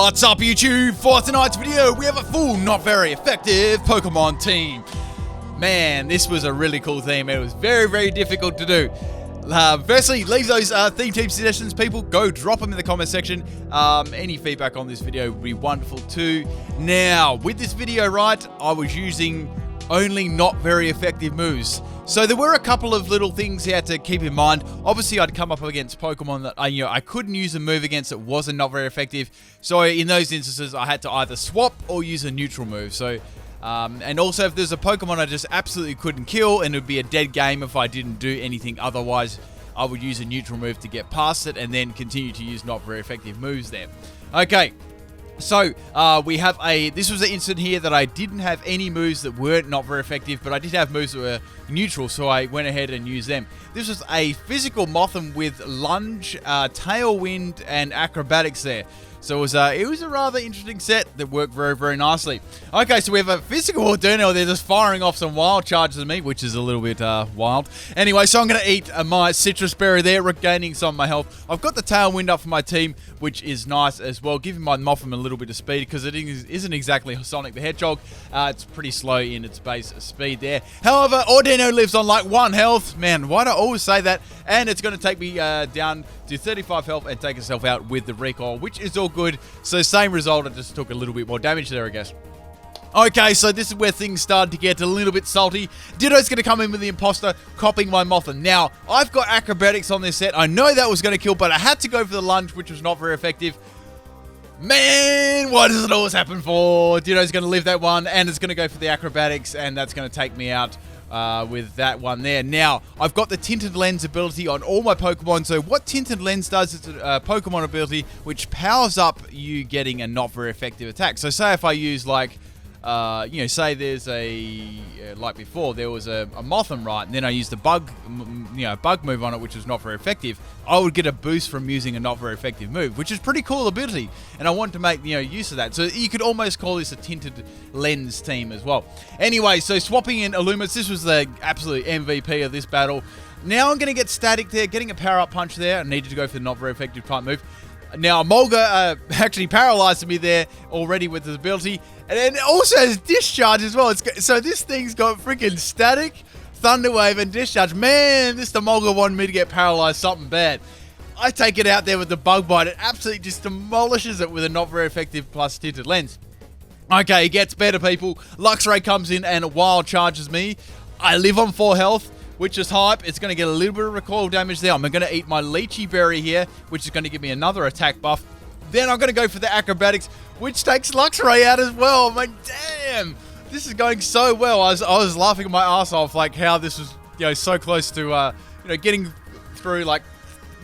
What's up YouTube? For tonight's video, we have a full, not very effective Pokemon team. Man, this was a really cool theme. It was very, very difficult to do. Firstly, leave those theme team suggestions, people. Go drop them in the comment section. Any feedback on this video would be wonderful too. Now, with this video, right, I was using only not very effective moves. So there were a couple of little things you had to keep in mind. Obviously, I'd come up against Pokemon that I couldn't use a move against that wasn't not very effective. So in those instances, I had to either swap or use a neutral move. So, and also if there's a Pokemon I just absolutely couldn't kill, and it would be a dead game if I didn't do anything otherwise, I would use a neutral move to get past it, and then continue to use not very effective moves there. Okay. So, we have this was an instant here that I didn't have any moves that weren't not very effective, but I did have moves that were neutral, so I went ahead and used them. This was a physical Mothim with Lunge, Tailwind, and Acrobatics there. So it was a rather interesting set that worked very, very nicely. Okay, so we have a physical Ordino there just firing off some wild charges at me, which is a little bit wild. Anyway, so I'm going to eat my citrus berry there, regaining some of my health. I've got the Tailwind up for my team, which is nice as well, giving my Mothim a little bit of speed, because it isn't exactly Sonic the Hedgehog. It's pretty slow in its base speed there. However, Ordino lives on like 1 health. Man, why do I always say that? And it's going to take me down to 35 health and take itself out with the recoil, which is all good. So same result, I just took a little bit more damage there, I guess. Okay, so this is where things started to get a little bit salty. Ditto's going to come in with the Imposter, copying my Mothim. Now, I've got Acrobatics on this set. I know that was going to kill, but I had to go for the Lunge, which was not very effective. Man, why does it always happen for? Ditto's going to live that one, and it's going to go for the Acrobatics, and that's going to take me out with that one there. Now, I've got the Tinted Lens ability on all my Pokemon. So what Tinted Lens does is a Pokemon ability which powers up you getting a not very effective attack. So say if I use like, say there's like before, there was a Mothim, right? And then I used the bug move on it, which was not very effective. I would get a boost from using a not very effective move, which is pretty cool ability. And I want to make, use of that. So you could almost call this a Tinted Lens team as well. Anyway, so swapping in Illumise, this was the absolute MVP of this battle. Now I'm going to get static there, getting a power-up punch there. I needed to go for the not very effective type move. Now, Mulga actually paralyzed me there already with his ability. And then it also has Discharge as well. So this thing's got freaking Static, Thunder Wave, and Discharge. Man, this Mulga wanted me to get paralyzed something bad. I take it out there with the Bug Bite. It absolutely just demolishes it with a not very effective plus Tinted Lens. Okay, it gets better, people. Luxray comes in and wild charges me. I live on 4 health, which is hype. It's going to get a little bit of recoil damage there. I'm going to eat my Lychee Berry here, which is going to give me another attack buff. Then I'm going to go for the Acrobatics, which takes Luxray out as well. I'm like, damn, this is going so well. I was laughing my ass off, like how this was, so close to, getting through like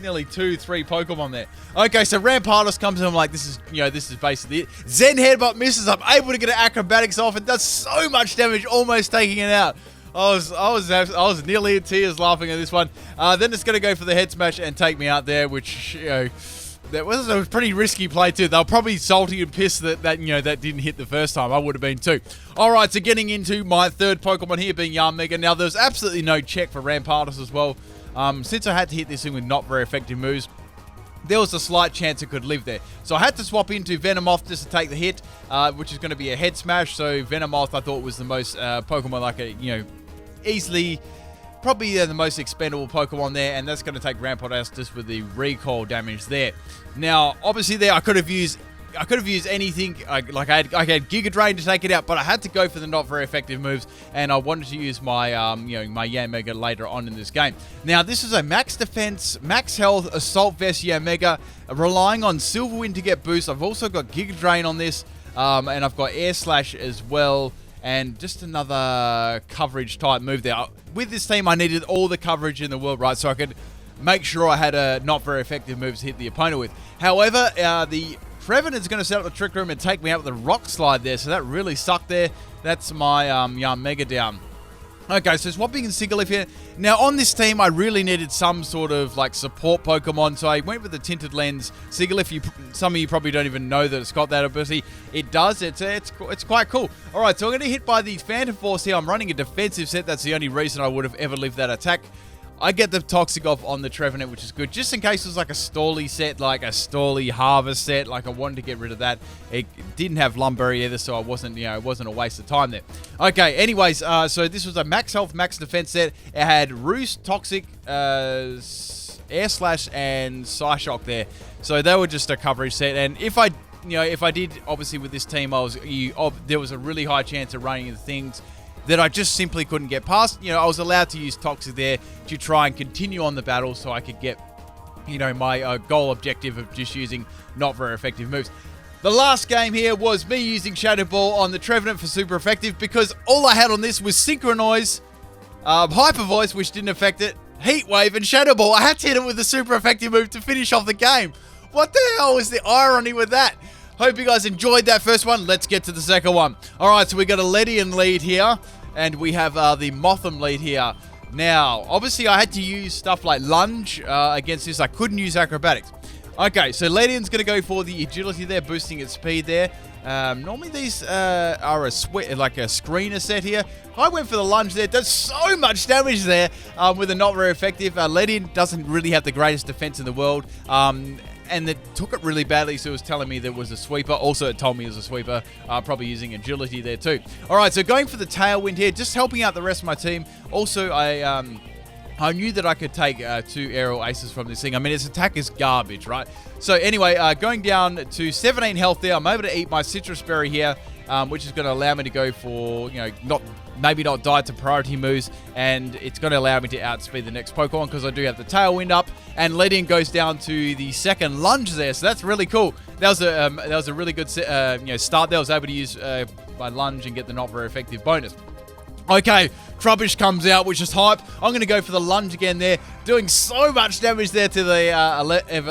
nearly 2-3 Pokemon there. Okay, so Rampardos comes in. I'm like, this is basically it. Zen Headbutt misses. I'm able to get an Acrobatics off. It does so much damage, almost taking it out. I was nearly in tears laughing at this one. Then it's going to go for the Head Smash and take me out there, which, that was a pretty risky play too. They were probably salty and pissed that didn't hit the first time. I would have been too. Alright, so getting into my third Pokemon here being Yanmega. Now, there's absolutely no check for Rampardos as well. Since I had to hit this thing with not very effective moves, there was a slight chance it could live there. So I had to swap into Venomoth just to take the hit, which is going to be a Head Smash. So Venomoth I thought was the most Pokemon like a, easily probably the most expendable Pokemon there, and that's going to take Rampardos just with the recoil damage there. Now, obviously there I could have used anything. I had Giga Drain to take it out, but I had to go for the not very effective moves, and I wanted to use my my Yanmega later on in this game. Now, this is a max defense, max health Assault Vest Yanmega, relying on Silverwind to get boost. I've also got Giga Drain on this, and I've got Air Slash as well. And just another coverage type move there. With this team, I needed all the coverage in the world, right? So I could make sure I had a not very effective moves to hit the opponent with. However, the Trevenant's going to set up the Trick Room and take me out with a Rock Slide there. So that really sucked there. That's my Yanmega down. Okay, so swapping in Sigilyph here. Now, on this team, I really needed some sort of, like, support Pokemon, so I went with the Tinted Lens. Sigilyph, some of you probably don't even know that it's got that ability. It does. It's quite cool. All right, so I'm going to hit by the Phantom Force here. I'm running a defensive set. That's the only reason I would have ever lived that attack. I get the Toxic off on the Trevenant, which is good. Just in case it was like a Storly set, like a Storly Harvest set, like I wanted to get rid of that. It didn't have Lumberry either, so I wasn't, it wasn't a waste of time there. Okay, anyways, so this was a max health, max defense set. It had Roost, Toxic, Air Slash, and Psyshock there. So they were just a coverage set. And if I did, obviously with this team, there was a really high chance of running into things that I just simply couldn't get past. I was allowed to use Toxic there to try and continue on the battle so I could get, my goal objective of just using not very effective moves. The last game here was me using Shadow Ball on the Trevenant for super effective because all I had on this was Synchronize, Hyper Voice, which didn't affect it, Heat Wave, and Shadow Ball. I had to hit it with a super effective move to finish off the game. What the hell was the irony with that? Hope you guys enjoyed that first one. Let's get to the second one. All right, so we got a Ledian lead here. And we have the Mothim lead here. Now, obviously, I had to use stuff like Lunge against this. I couldn't use Acrobatics. Okay, so Ledian's going to go for the Agility there, boosting its speed there. Normally, these are like a screener set here. I went for the Lunge there. It does so much damage there with a not very effective. Ledian doesn't really have the greatest defense in the world. And it took it really badly, so it was telling me there was a sweeper. Also, it told me it was a sweeper, probably using agility there too. All right, so going for the Tailwind here, just helping out the rest of my team. Also, I knew that I could take 2 aerial aces from this thing. I mean, its attack is garbage, right? So anyway, going down to 17 health there, I'm able to eat my Citrus Berry here, which is going to allow me to go for, maybe not die to priority moves, and it's going to allow me to outspeed the next Pokemon because I do have the Tailwind up, and Ledian goes down to the second Lunge there, so that's really cool. That was a really good start there. I was able to use my Lunge and get the not very effective bonus. Okay, Trubbish comes out, which is hype. I'm going to go for the Lunge again there, doing so much damage there to the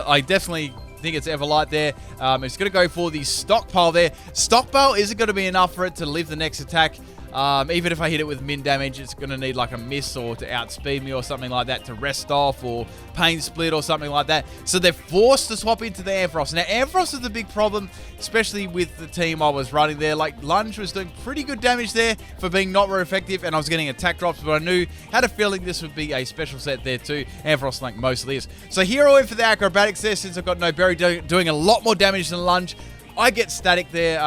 I definitely think it's Everlight there. It's going to go for the Stockpile there. Stockpile isn't going to be enough for it to live the next attack. Even if I hit it with min damage, it's going to need like a miss or to outspeed me or something like that to rest off or pain split or something like that. So they're forced to swap into the Ampharos. Now, Ampharos is the big problem, especially with the team I was running there. Like, Lunge was doing pretty good damage there for being not very effective, and I was getting attack drops, but I had a feeling this would be a special set there too. Ampharos like mostly is. So here I went for the Acrobatics there since I've got no berry, doing a lot more damage than Lunge. I get static there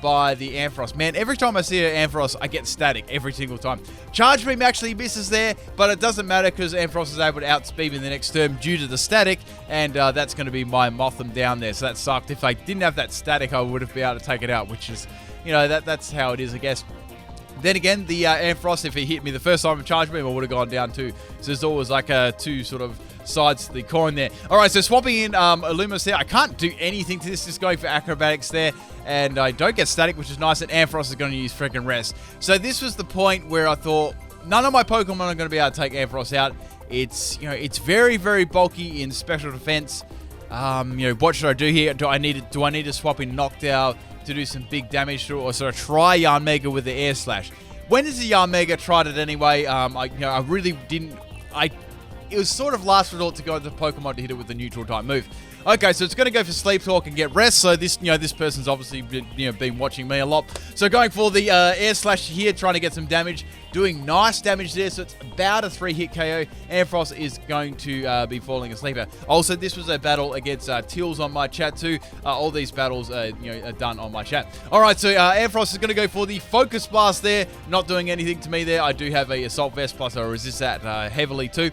by the Ampharos. Man, every time I see an Ampharos, I get static every single time. Charge Beam actually misses there, but it doesn't matter because Ampharos is able to outspeed me in the next turn due to the static, and that's going to be my Mothim down there, so that sucked. If I didn't have that static, I would have been able to take it out, which is, that's how it is, I guess. Then again, the Ampharos, if he hit me the first time with Charge Beam, I would have gone down too. So there's always like two sort of sides to the coin there. All right, so swapping in Illumise there. I can't do anything to this, just going for Acrobatics there. And I don't get static, which is nice. And Ampharos is going to use freaking Rest. So this was the point where I thought, none of my Pokemon are going to be able to take Ampharos out. It's, it's very, very bulky in special defense. What should I do here? Do I need to swap in Noctowl to do some big damage to it, or sort of try Yanmega with the Air Slash? When is the Yanmega? Tried it anyway. I really didn't. It was sort of last resort to go into Pokemon to hit it with the neutral type move. Okay, so it's going to go for Sleep Talk and get Rest. So this, this person's obviously been watching me a lot. So going for the Air Slash here, trying to get some damage, doing nice damage there. So it's about a 3-hit KO. Ampharos is going to be falling asleep. Also, this was a battle against Tills on my chat too. All these battles are done on my chat. All right, so Ampharos is going to go for the Focus Blast there, not doing anything to me there. I do have a Assault Vest, plus I resist that heavily too.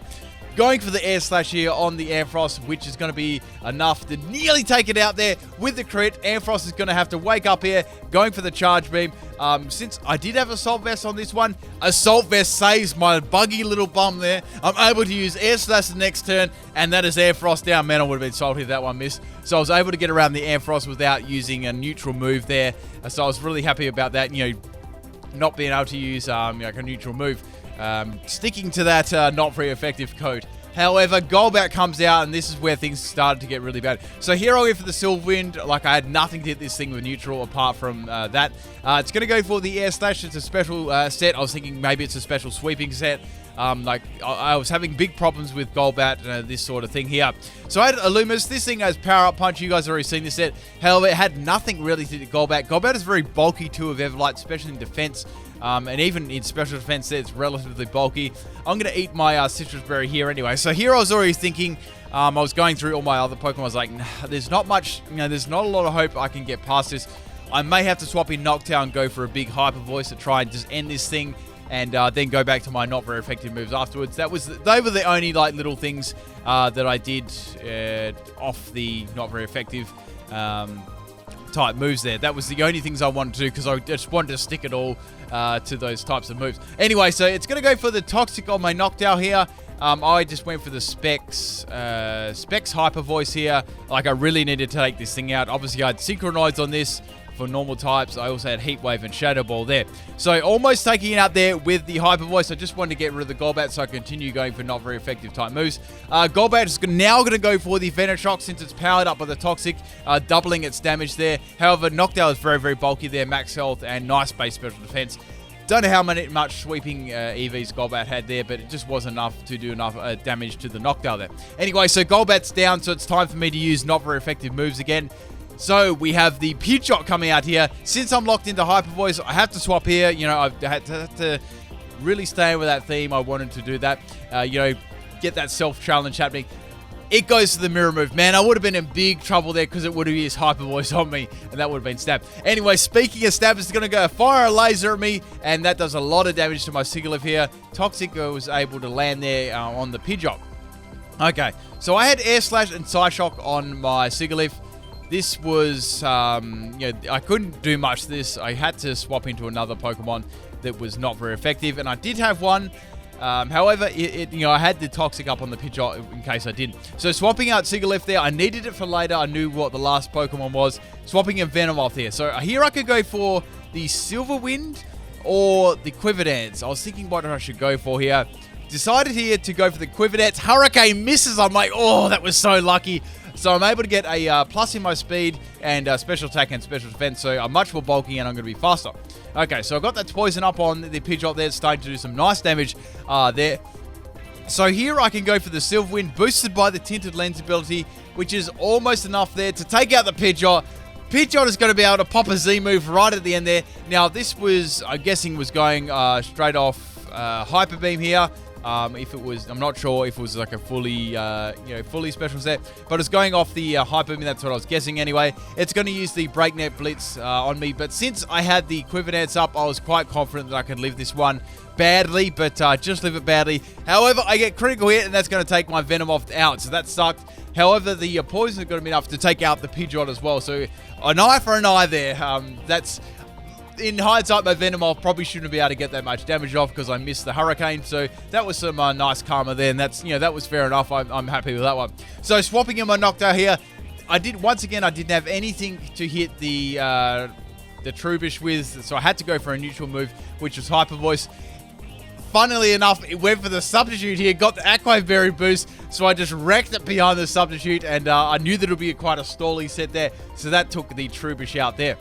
Going for the Air Slash here on the Ampharos, which is going to be enough to nearly take it out there with the crit. Ampharos is going to have to wake up here, going for the Charge Beam. Since I did have Assault Vest on this one, Assault Vest saves my buggy little bum there. I'm able to use Air Slash the next turn, and that is Ampharos down. Man, I would have been salty if that one missed. So I was able to get around the Ampharos without using a neutral move there. So I was really happy about that, not being able to use a neutral move. Sticking to that not very effective code. However, Golbat comes out, and this is where things started to get really bad. So here I went for the Sylveon. Like, I had nothing to hit this thing with neutral apart from that. It's going to go for the Air Slash. It's a special set. I was thinking maybe it's a special sweeping set. I was having big problems with Golbat, this sort of thing here. So I had Illumise. This thing has Power Up Punch. You guys have already seen this set. However, it had nothing really to do with Golbat. Golbat is very bulky too, of Everlight, especially in defense. And even in special defense, it's relatively bulky. I'm going to eat my Citrus Berry here anyway. So here I was already thinking, I was going through all my other Pokemon. I was like, nah, there's not much, there's not a lot of hope I can get past this. I may have to swap in Noctowl and go for a big Hyper Voice to try and just end this thing. And then go back to my not very effective moves afterwards. They were the only little things that I did off the not very effective type moves there. That was the only things I wanted to do because I just wanted to stick it all to those types of moves. Anyway, so it's going to go for the Toxic on my Noctowl here. I just went for the Specs Hyper Voice here. I really needed to take this thing out. Obviously, I had Synchronize on this for normal types. I also had Heat Wave and Shadow Ball there. So almost taking it out there with the Hyper Voice. I just wanted to get rid of the Golbat so I continue going for not very effective type moves. Golbat is now going to go for the Venoshock since it's powered up by the Toxic, doubling its damage there. However, Noctowl is very, very bulky there, max health and nice base special defense. Don't know how much sweeping EVs Golbat had there, but it just wasn't enough to do enough damage to the Noctowl there. Anyway, so Golbat's down, so it's time for me to use not very effective moves again. So we have the Pidgeot coming out here. Since I'm locked into Hyper Voice, I have to swap here. I've had to really stay with that theme. I wanted to do that, get that self-challenge happening. It goes to the Mirror move. Man, I would have been in big trouble there because it would have used Hyper Voice on me, and that would have been stab. Anyway, speaking of stab, it's going to go fire a laser at me, and that does a lot of damage to my Sigilyph here. Toxic was able to land there on the Pidgeot. Okay, so I had Air Slash and Psyshock on my Sigilyph. This was, I couldn't do much to this. I had to swap into another Pokemon that was not very effective, and I did have one. However, I had the Toxic up on the Pidgeot in case I didn't. So swapping out Sigilyph there, I needed it for later. I knew what the last Pokemon was. Swapping in Venomoth here. So here I could go for the Silverwind or the Quiverdance. I was thinking what I should go for here. Decided here to go for the Quiverdance. Hurricane misses. I'm like, oh, that was so lucky. So I'm able to get a plus in my speed and special attack and special defense. So I'm much more bulky and I'm going to be faster. Okay, so I got that poison up on the Pidgeot there. It's starting to do some nice damage there. So here I can go for the Silverwind, boosted by the Tinted Lens ability, which is almost enough there to take out the Pidgeot. Pidgeot is going to be able to pop a Z move right at the end there. Now this was, I'm guessing, was going straight off Hyper Beam here. If it was, I'm not sure if it was like a fully special set, but it's going off the Hyper Beam. That's what I was guessing anyway. It's going to use the Breakneck Blitz on me, but since I had the Quiverdance up, I was quite confident that I could live this one badly, but just live it badly. However, I get critical hit, and that's going to take my Venomoth out, so that sucked. However, the poison is going to be enough to take out the Pidgeot as well, so an eye for an eye there. That's... In hindsight, my Venomoth probably shouldn't be able to get that much damage off because I missed the Hurricane. So that was some nice karma there, and that's that was fair enough. I'm happy with that one. So swapping in my Noctowl here, I didn't have anything to hit the Trubbish with, so I had to go for a neutral move, which was Hyper Voice. Funnily enough, it went for the Substitute here, got the Aqua Berry boost, so I just wrecked it behind the Substitute, and I knew that it would be quite a stally set there, so that took the Trubbish out there.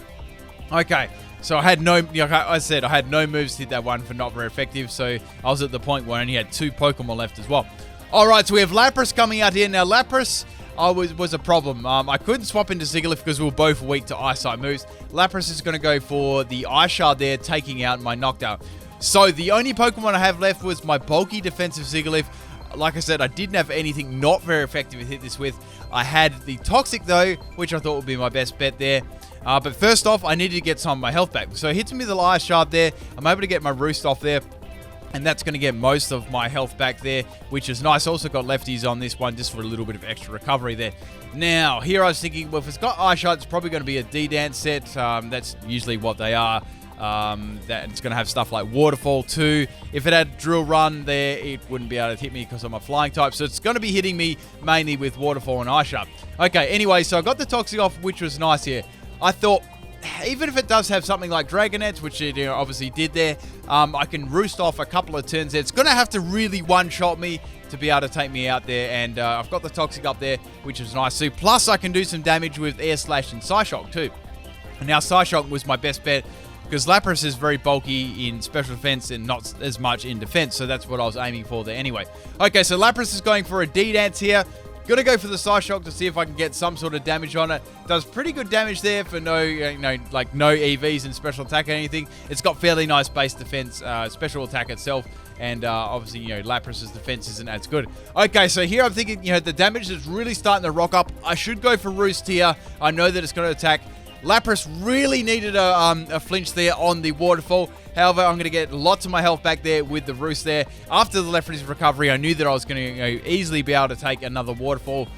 Okay. So I had no moves to hit that one for not very effective. So I was at the point where I only had 2 Pokemon left as well. All right, so we have Lapras coming out here. Now Lapras was a problem. I couldn't swap into Sigilyph because we were both weak to Eyesight moves. Lapras is going to go for the Ice Shard there, taking out my Noctowl. So the only Pokemon I have left was my bulky defensive Sigilyph. Like I said, I didn't have anything not very effective to hit this with. I had the Toxic though, which I thought would be my best bet there. But first off, I needed to get some of my health back. So it hits me with the Ice Shard there. I'm able to get my Roost off there. And that's going to get most of my health back there, which is nice. Also got lefties on this one just for a little bit of extra recovery there. Now, here I was thinking, well, if it's got Ice Shard, it's probably going to be a D-Dance set. That's usually what they are. That it's going to have stuff like Waterfall too. If it had Drill Run there, it wouldn't be able to hit me because I'm a flying type. So it's going to be hitting me mainly with Waterfall and Ice Shard. Okay, anyway, so I got the Toxic off, which was nice here. I thought, even if it does have something like Dragonets, which it obviously did there, I can roost off a couple of turns there. It's going to have to really one-shot me to be able to take me out there, and I've got the Toxic up there, which is nice too. Plus, I can do some damage with Air Slash and Psyshock too. And now Psyshock was my best bet because Lapras is very bulky in special defense and not as much in defense, so that's what I was aiming for there anyway. Okay, so Lapras is going for a D-Dance here. Gonna go for the Psyshock to see if I can get some sort of damage on it. Does pretty good damage there for no EVs and special attack or anything. It's got fairly nice base defense, special attack itself, and obviously, Lapras's defense isn't as good. Okay, so here I'm thinking, the damage is really starting to rock up. I should go for Roost here. I know that it's going to attack. Lapras really needed a flinch there on the Waterfall. However, I'm going to get lots of my health back there with the Roost there. After the Lapras recovery, I knew that I was going to easily be able to take another Waterfall.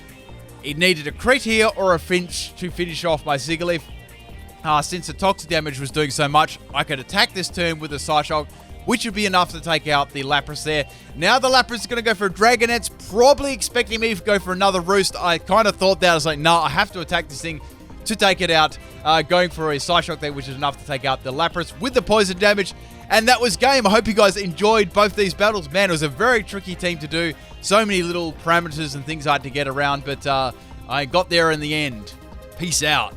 It needed a crit here or a flinch to finish off my Sigilyph. Since the toxic damage was doing so much, I could attack this turn with a Psyshock, which would be enough to take out the Lapras there. Now the Lapras is going to go for a Dragonette's, probably expecting me to go for another Roost. I kind of thought that. I was like, nah, I have to attack this thing to take it out. Going for a Psyshock there, which is enough to take out the Lapras with the poison damage. And that was game. I hope you guys enjoyed both these battles. Man, it was a very tricky team to do. So many little parameters and things I had to get around, but I got there in the end. Peace out.